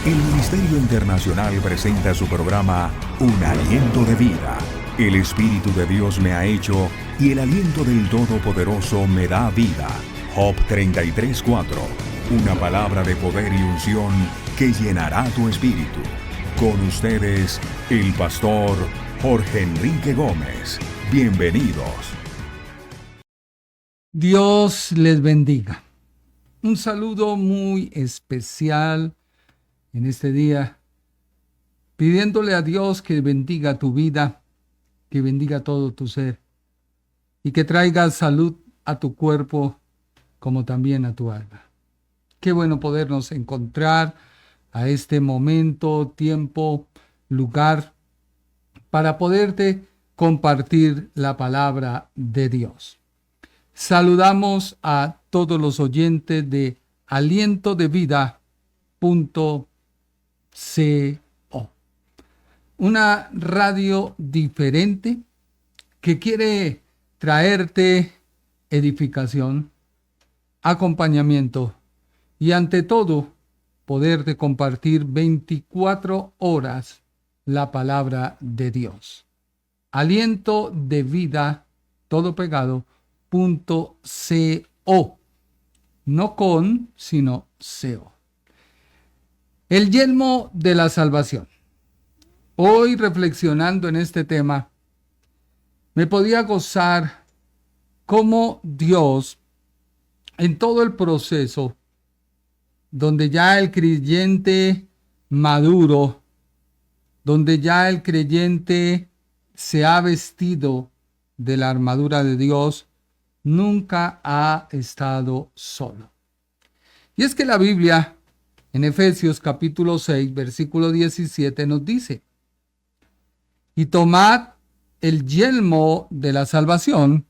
El Ministerio Internacional presenta su programa Un Aliento de Vida. El Espíritu de Dios me ha hecho y el aliento del Todopoderoso me da vida. Job 33:4. Una palabra de poder y unción que llenará tu espíritu. Con ustedes, el pastor Jorge Enrique Gómez. Bienvenidos. Dios les bendiga. Un saludo muy especial en este día, pidiéndole a Dios que bendiga tu vida, que bendiga todo tu ser y que traiga salud a tu cuerpo como también a tu alma. Qué bueno podernos encontrar a este momento, tiempo, lugar para poderte compartir la palabra de Dios. Saludamos a todos los oyentes de alientodevida.co, una radio diferente que quiere traerte edificación, acompañamiento y ante todo poderte compartir 24 horas la palabra de Dios. Aliento de vida, todo pegado, .co, no con, sino co. El yelmo de la salvación. Hoy, reflexionando en este tema, me podía gozar cómo Dios, en todo el proceso, donde ya el creyente maduro, donde ya el creyente se ha vestido de la armadura de Dios, nunca ha estado solo. Y es que la Biblia, en Efesios capítulo 6, versículo 17, nos dice: y tomad el yelmo de la salvación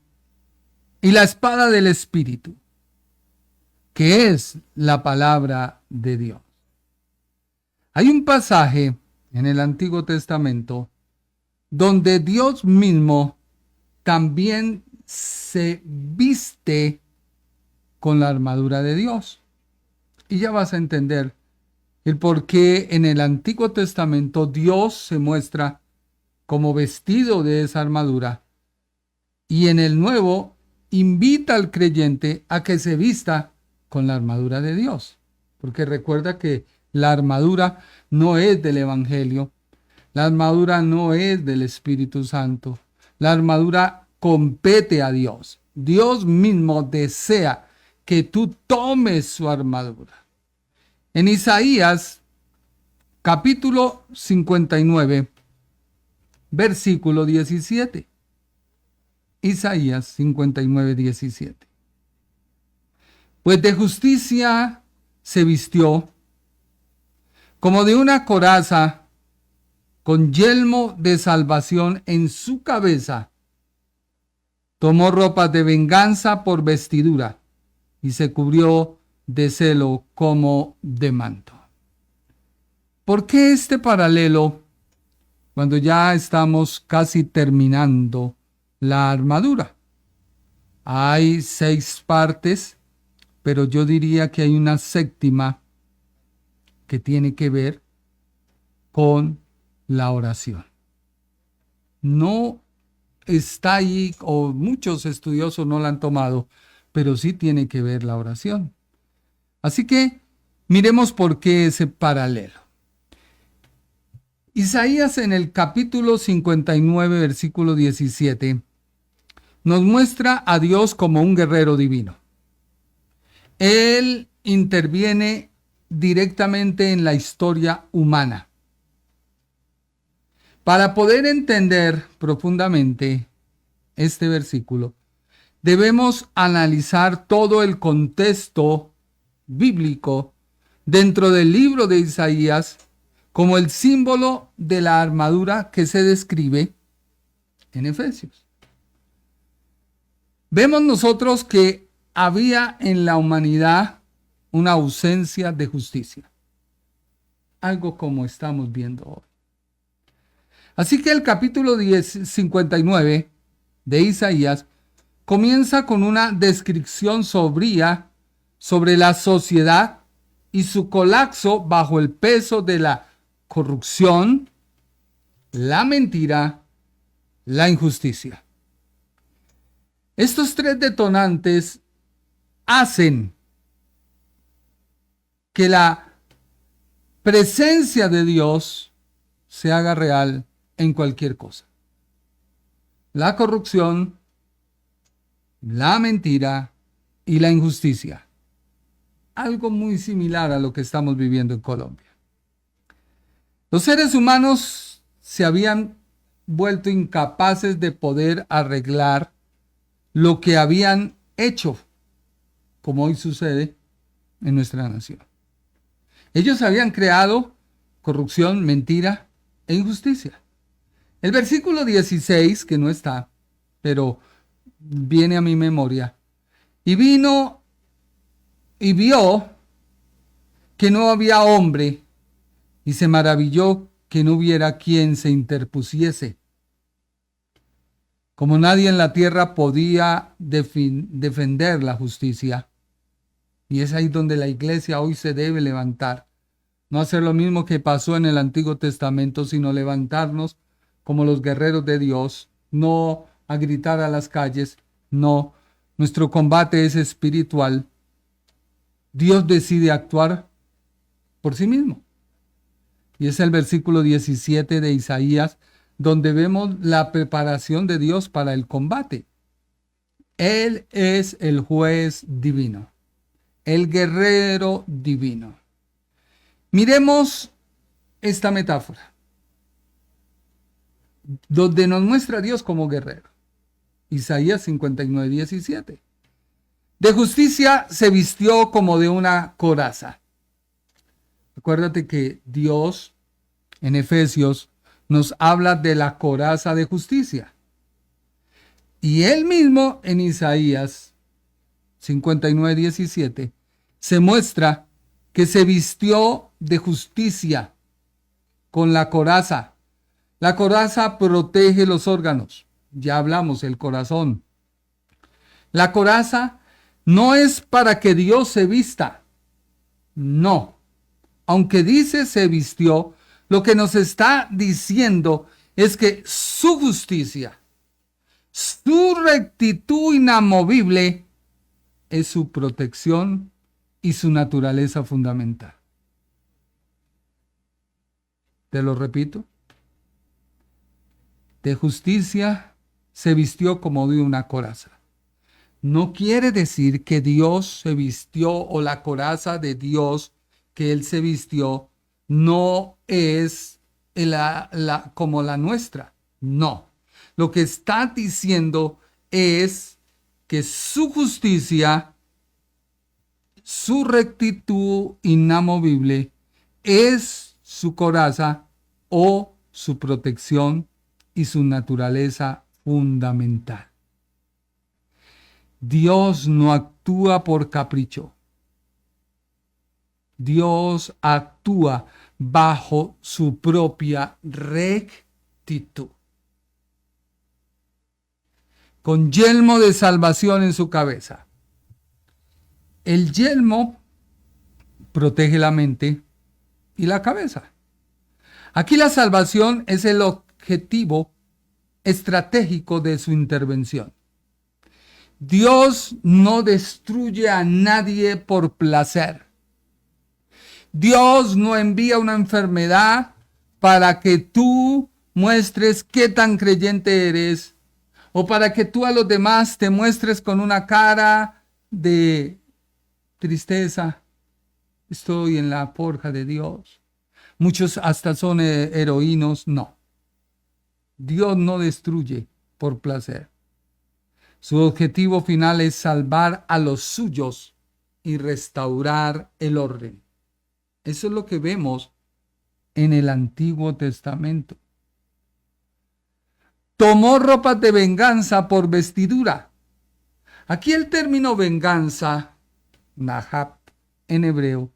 y la espada del Espíritu, que es la palabra de Dios. Hay un pasaje en el Antiguo Testamento donde Dios mismo también se viste con la armadura de Dios. Y ya vas a entender el por qué en el Antiguo Testamento Dios se muestra como vestido de esa armadura y en el Nuevo invita al creyente a que se vista con la armadura de Dios. Porque recuerda que la armadura no es del Evangelio, la armadura no es del Espíritu Santo, la armadura compete a Dios. Dios mismo desea que tú tomes su armadura. En Isaías, capítulo 59, versículo 17. Isaías 59, 17. Pues de justicia se vistió, como de una coraza, con yelmo de salvación en su cabeza. Tomó ropas de venganza por vestidura y se cubrió de celo como de manto. ¿Por qué este paralelo cuando ya estamos casi terminando la armadura? Hay 6 partes, pero yo diría que hay una séptima que tiene que ver con la oración. No está ahí, o muchos estudiosos no la han tomado, pero sí tiene que ver la oración. Así que miremos por qué ese paralelo. Isaías en el capítulo 59, versículo 17, nos muestra a Dios como un guerrero divino. Él interviene directamente en la historia humana. Para poder entender profundamente este versículo, debemos analizar todo el contexto bíblico dentro del libro de Isaías como el símbolo de la armadura que se describe en Efesios. Vemos nosotros que había en la humanidad una ausencia de justicia, algo como estamos viendo hoy. Así que el capítulo 59 de Isaías comienza con una descripción sobria sobre la sociedad y su colapso bajo el peso de la corrupción, la mentira, la injusticia. Estos tres detonantes hacen que la presencia de Dios se haga real en cualquier cosa. La corrupción, la mentira y la injusticia. Algo muy similar a lo que estamos viviendo en Colombia. Los seres humanos se habían vuelto incapaces de poder arreglar lo que habían hecho, como hoy sucede en nuestra nación. Ellos habían creado corrupción, mentira e injusticia. El versículo 16, que no está, pero viene a mi memoria, y vino y vio que no había hombre, y se maravilló que no hubiera quien se interpusiese. Como nadie en la tierra podía defender la justicia, y es ahí donde la iglesia hoy se debe levantar. No hacer lo mismo que pasó en el Antiguo Testamento, sino levantarnos como los guerreros de Dios, no a gritar a las calles, no. Nuestro combate es espiritual. Dios decide actuar por sí mismo. Y es el versículo 17 de Isaías, donde vemos la preparación de Dios para el combate. Él es el juez divino, el guerrero divino. Miremos esta metáfora, donde nos muestra a Dios como guerrero. Isaías 59, 17. De justicia se vistió como de una coraza. Acuérdate que Dios en Efesios nos habla de la coraza de justicia. Y él mismo en Isaías 59, 17 se muestra que se vistió de justicia con la coraza. La coraza protege los órganos. Ya hablamos, el corazón. La coraza no es para que Dios se vista. No. Aunque dice se vistió, lo que nos está diciendo es que su justicia, su rectitud inamovible es su protección y su naturaleza fundamental. Te lo repito. De justicia se vistió como de una coraza. No quiere decir que Dios se vistió o la coraza de Dios que Él se vistió no es como la nuestra. No. Lo que está diciendo es que su justicia, su rectitud inamovible es su coraza o su protección y su naturaleza fundamental. Dios no actúa por capricho. Dios actúa bajo su propia rectitud. Con yelmo de salvación en su cabeza. El yelmo protege la mente y la cabeza. Aquí la salvación es el objetivo estratégico de su intervención. Dios no destruye a nadie por placer. Dios no envía una enfermedad para que tú muestres qué tan creyente eres o para que tú a los demás te muestres con una cara de tristeza. Estoy en la forja de Dios. Muchos hasta son heroínos. No. Dios no destruye por placer. Su objetivo final es salvar a los suyos y restaurar el orden. Eso es lo que vemos en el Antiguo Testamento. Tomó ropas de venganza por vestidura. Aquí el término venganza, nahab en hebreo,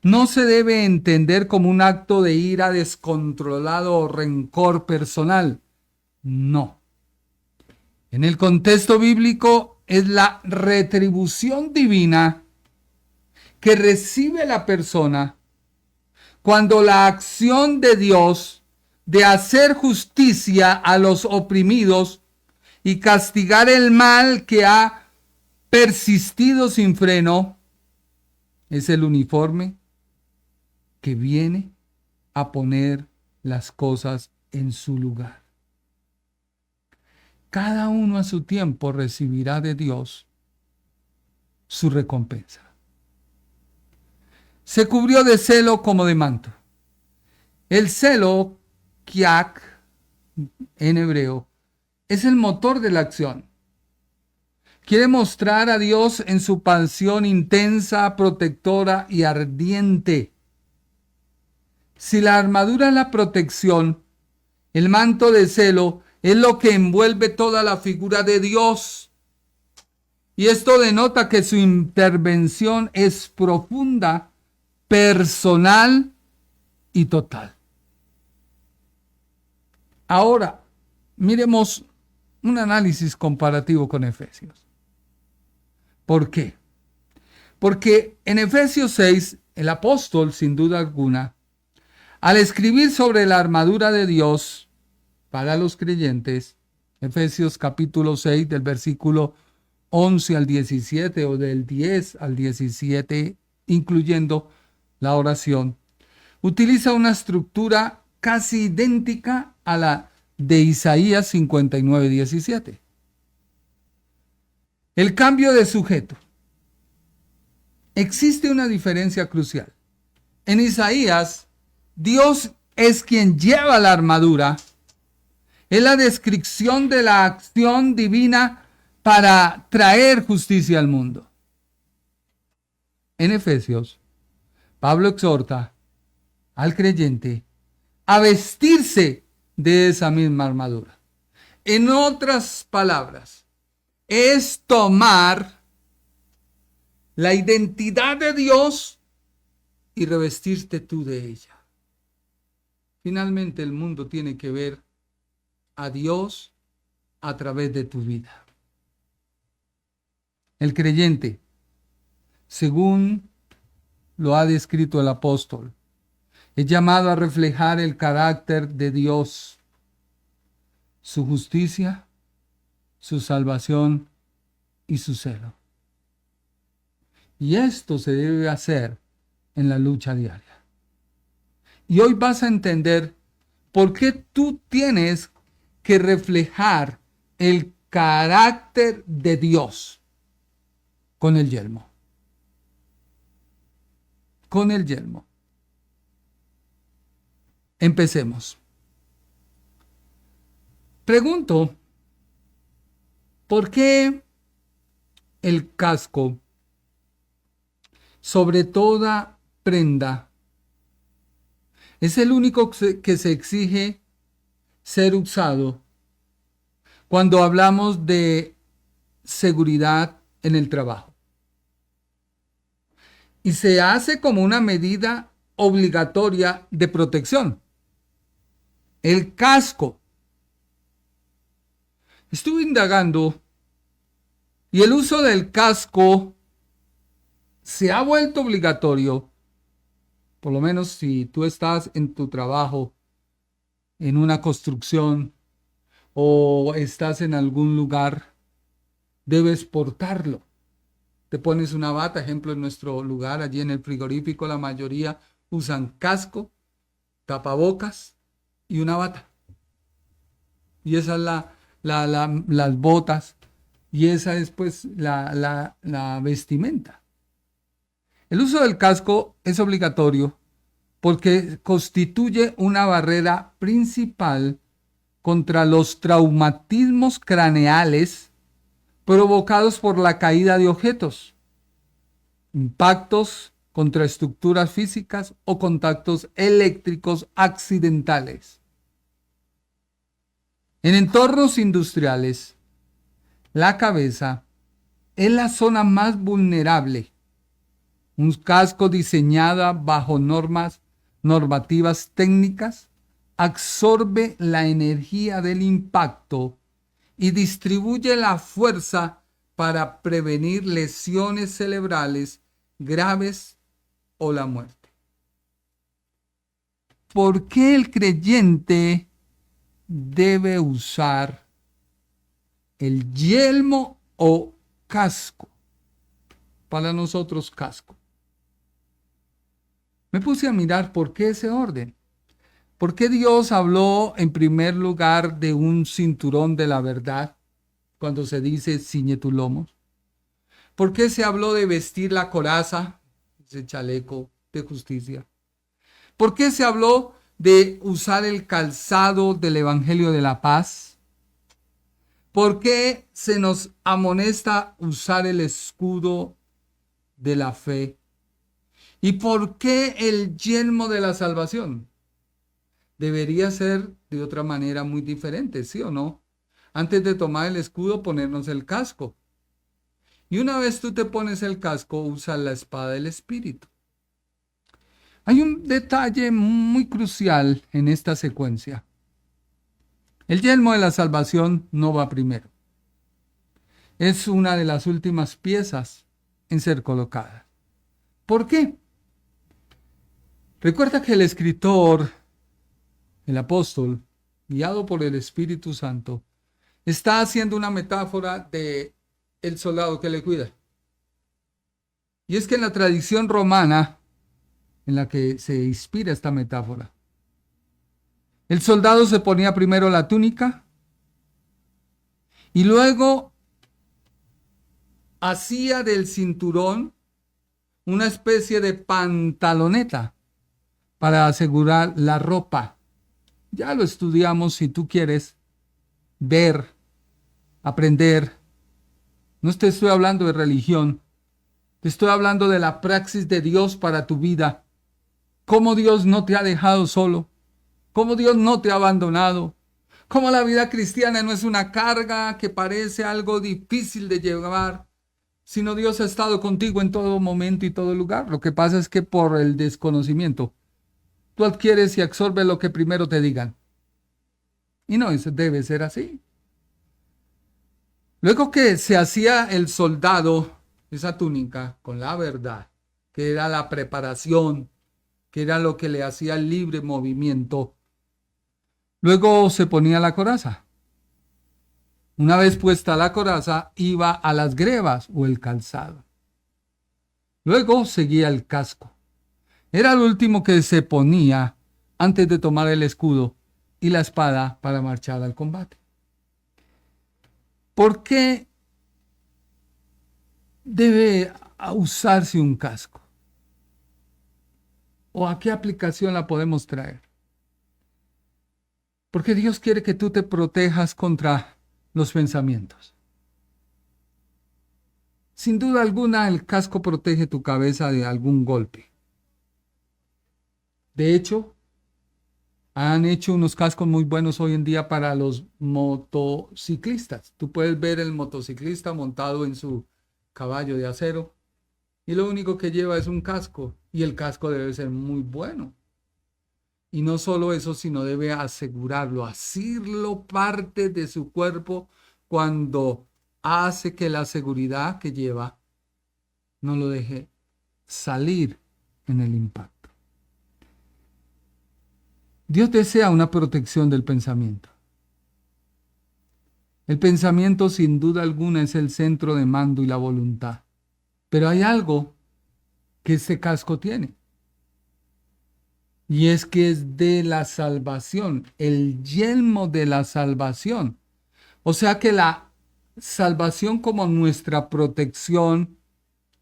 no se debe entender como un acto de ira descontrolado o rencor personal. No. En el contexto bíblico es la retribución divina que recibe la persona cuando la acción de Dios de hacer justicia a los oprimidos y castigar el mal que ha persistido sin freno es el uniforme que viene a poner las cosas en su lugar. Cada uno a su tiempo recibirá de Dios su recompensa. Se cubrió de celo como de manto. El celo, kiak, en hebreo, es el motor de la acción. Quiere mostrar a Dios en su pasión intensa, protectora y ardiente. Si la armadura es la protección, el manto de celo es lo que envuelve toda la figura de Dios. Y esto denota que su intervención es profunda, personal y total. Ahora, miremos un análisis comparativo con Efesios. ¿Por qué? Porque en Efesios 6, el apóstol, sin duda alguna, al escribir sobre la armadura de Dios para los creyentes, Efesios capítulo 6, del versículo 11 al 17 o del 10 al 17, incluyendo la oración, utiliza una estructura casi idéntica a la de Isaías 59, 17. El cambio de sujeto. Existe una diferencia crucial. En Isaías, Dios es quien lleva la armadura. Es la descripción de la acción divina para traer justicia al mundo. En Efesios, Pablo exhorta al creyente a vestirse de esa misma armadura. En otras palabras, es tomar la identidad de Dios y revestirte tú de ella. Finalmente, el mundo tiene que ver a Dios a través de tu vida. El creyente, según lo ha descrito el apóstol, es llamado a reflejar el carácter de Dios, su justicia, su salvación y su celo. Y esto se debe hacer en la lucha diaria. Y hoy vas a entender por qué tú tienes que reflejar el carácter de Dios con el yelmo. Con el yelmo. Empecemos. Pregunto, ¿por qué el casco sobre toda prenda es el único que se exige ser usado cuando hablamos de seguridad en el trabajo? Y se hace como una medida obligatoria de protección. El casco. Estuve indagando y el uso del casco se ha vuelto obligatorio, por lo menos si tú estás en tu trabajo, en una construcción o estás en algún lugar, debes portarlo. Te pones una bata, ejemplo, en nuestro lugar, allí en el frigorífico, la mayoría usan casco, tapabocas y una bata. Y esa es las botas, y esa es pues la vestimenta. El uso del casco es obligatorio porque constituye una barrera principal contra los traumatismos craneales provocados por la caída de objetos, impactos contra estructuras físicas o contactos eléctricos accidentales. En entornos industriales, la cabeza es la zona más vulnerable. Un casco diseñado bajo normativas técnicas absorbe la energía del impacto y distribuye la fuerza para prevenir lesiones cerebrales graves o la muerte. ¿Por qué el creyente debe usar el yelmo o casco? Para nosotros, casco. Me puse a mirar por qué ese orden. ¿Por qué Dios habló en primer lugar de un cinturón de la verdad cuando se dice ciñe tus lomos? ¿Por qué se habló de vestir la coraza, ese chaleco de justicia? ¿Por qué se habló de usar el calzado del Evangelio de la Paz? ¿Por qué se nos amonesta usar el escudo de la fe? ¿Y por qué el yelmo de la salvación? Debería ser de otra manera muy diferente, ¿sí o no? Antes de tomar el escudo, ponernos el casco. Y una vez tú te pones el casco, usa la espada del Espíritu. Hay un detalle muy crucial en esta secuencia. El yelmo de la salvación no va primero. Es una de las últimas piezas en ser colocada. ¿Por qué? Recuerda que el escritor, el apóstol, guiado por el Espíritu Santo, está haciendo una metáfora de el soldado que le cuida. Y es que en la tradición romana, en la que se inspira esta metáfora, el soldado se ponía primero la túnica y luego hacía del cinturón una especie de pantaloneta para asegurar la ropa. Ya lo estudiamos si tú quieres ver, aprender. No te estoy hablando de religión, te estoy hablando de la praxis de Dios para tu vida. Cómo Dios no te ha dejado solo, cómo Dios no te ha abandonado, cómo la vida cristiana no es una carga que parece algo difícil de llevar, sino Dios ha estado contigo en todo momento y todo lugar. Lo que pasa es que por el desconocimiento, tú adquieres y absorbes lo que primero te digan. Y no debe ser así. Luego que se hacía el soldado, esa túnica con la verdad, que era la preparación, que era lo que le hacía el libre movimiento, luego se ponía la coraza. Una vez puesta la coraza, iba a las grebas o el calzado. Luego seguía el casco. Era el último que se ponía antes de tomar el escudo y la espada para marchar al combate. ¿Por qué debe usarse un casco? ¿O a qué aplicación la podemos traer? Porque Dios quiere que tú te protejas contra los pensamientos. Sin duda alguna, el casco protege tu cabeza de algún golpe. De hecho, han hecho unos cascos muy buenos hoy en día para los motociclistas. Tú puedes ver el motociclista montado en su caballo de acero y lo único que lleva es un casco, y el casco debe ser muy bueno. Y no solo eso, sino debe asegurarlo, hacerlo parte de su cuerpo cuando hace que la seguridad que lleva no lo deje salir en el impacto. Dios desea una protección del pensamiento. El pensamiento sin duda alguna es el centro de mando y la voluntad. Pero hay algo que este casco tiene. Y es que es de la salvación, el yelmo de la salvación. O sea que la salvación como nuestra protección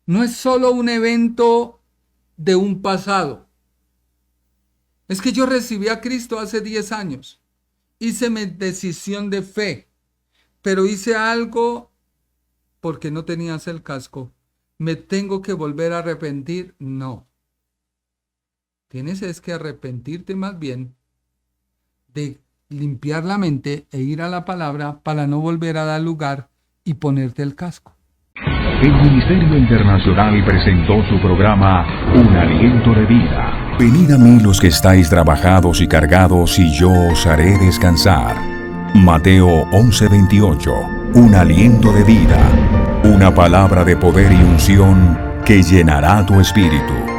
no es solo un evento de un pasado. Es que yo recibí a Cristo hace 10 años. Hice mi decisión de fe, pero hice algo porque no tenías el casco. ¿Me tengo que volver a arrepentir? No. Tienes es que arrepentirte más bien de limpiar la mente e ir a la palabra para no volver a dar lugar y ponerte el casco. El Ministerio Internacional presentó su programa Un Aliento de Vida. Venid a mí los que estáis trabajados y cargados, y yo os haré descansar. Mateo 11:28. Un aliento de vida. Una palabra de poder y unción que llenará tu espíritu.